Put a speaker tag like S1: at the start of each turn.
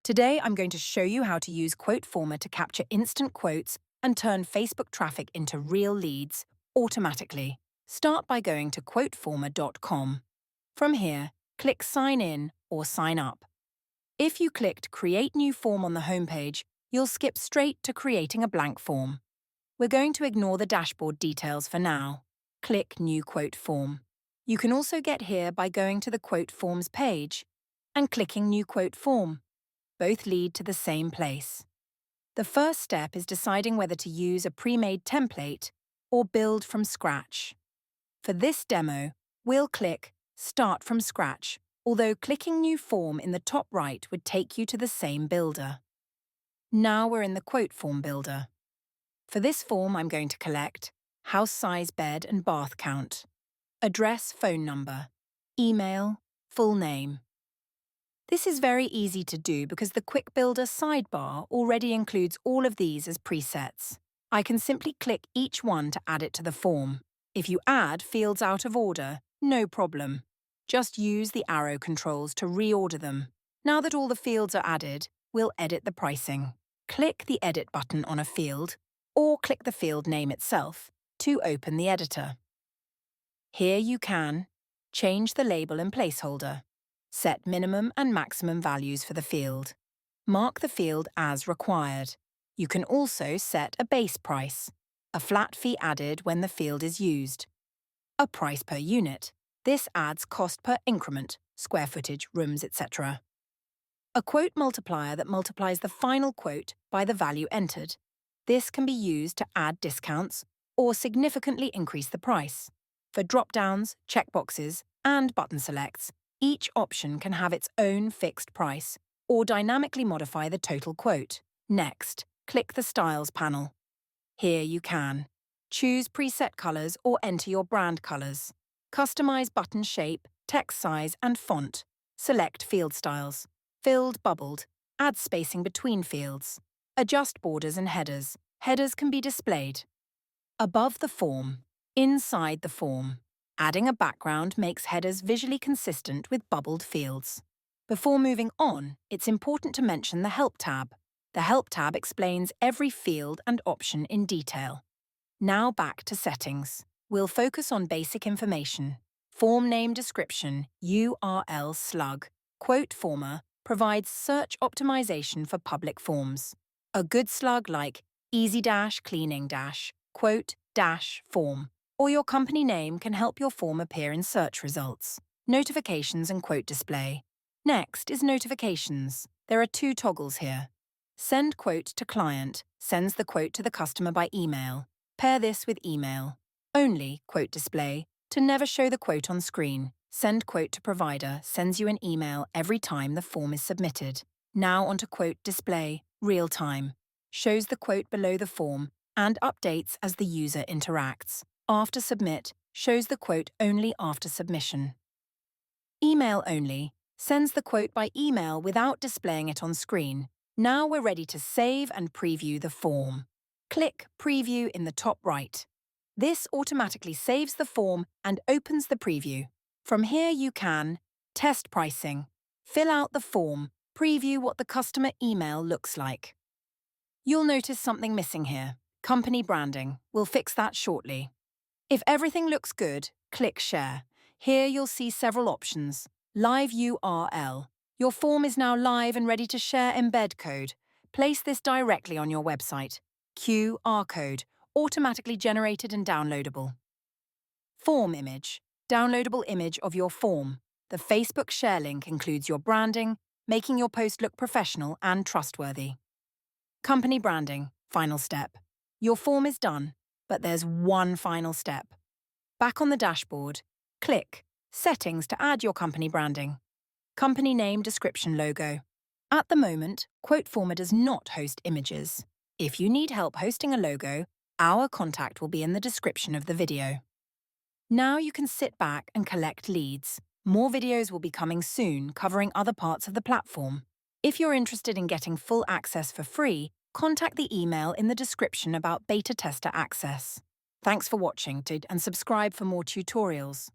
S1: Today, I'm going to show you how to use QuoteForma to capture instant quotes and turn Facebook traffic into real leads automatically. Start by going to QuoteForma.com. From here, click Sign In or Sign Up. If you clicked Create New Form on the homepage, you'll skip straight to creating a blank form. We're going to ignore the dashboard details for now. Click New Quote Form. You can also get here by going to the Quote Forms page and clicking New Quote Form. Both lead to the same place. The first step is deciding whether to use a pre-made template or build from scratch. For this demo, we'll click Start from Scratch, although clicking New Form in the top right would take you to the same builder. Now we're in the Quote Form builder. For this form, I'm going to collect house size, bed and bath count, address, phone number, email, full name. This is very easy to do because the Quick Builder sidebar already includes all of these as presets. I can simply click each one to add it to the form. If you add fields out of order, no problem. Just use the arrow controls to reorder them. Now that all the fields are added, we'll edit the pricing. Click the Edit button on a field, or click the field name itself to open the editor. Here you can change the label and placeholder. Set minimum and maximum values for the field. Mark the field as required. You can also set a base price, a flat fee added when the field is used. A price per unit. This adds cost per increment, square footage, rooms, etc. A quote multiplier that multiplies the final quote by the value entered. This can be used to add discounts or significantly increase the price. For drop-downs, checkboxes, and button selects, each option can have its own fixed price or dynamically modify the total quote. Next, click the Styles panel. Here you can choose preset colors or enter your brand colors. Customize button shape, text size, and font. Select field styles. Filled, bubbled. Add spacing between fields. Adjust borders and headers. Headers can be displayed above the form, inside the form. Adding a background makes headers visually consistent with bubbled fields. Before moving on, it's important to mention the Help tab. The Help tab explains every field and option in detail. Now back to settings. We'll focus on basic information. Form name description, URL slug. QuoteForma provides search optimization for public forms. A good slug like easy-cleaning-quote-form or your company name can help your form appear in search results. Notifications and quote display. Next is notifications. There are two toggles here. Send quote to client sends the quote to the customer by email. Pair this with email. Only quote display to never show the quote on screen. Send quote to provider sends you an email every time the form is submitted. Now onto quote display, real time. Shows the quote below the form and updates as the user interacts. After submit, shows the quote only after submission. Email only sends the quote by email without displaying it on screen. Now we're ready to save and preview the form. Click Preview in the top right. This automatically saves the form and opens the preview. From here you can test pricing, fill out the form, preview what the customer email looks like. You'll notice something missing here. Company branding. We'll fix that shortly. If everything looks good, click Share. Here you'll see several options. Live URL. Your form is now live and ready to share embed code. Place this directly on your website. QR code, automatically generated and downloadable. Form image. Downloadable image of your form. The Facebook share link includes your branding, making your post look professional and trustworthy. Company branding. Final step. Your form is done. But there's one final step. Back on the dashboard, click Settings to add your company branding. Company name, description, logo. At the moment, QuoteForma does not host images. If you need help hosting a logo, our contact will be in the description of the video. Now you can sit back and collect leads. More videos will be coming soon covering other parts of the platform. If you're interested in getting full access for free, contact the email in the description about beta tester access. Thanks for watching and subscribe for more tutorials.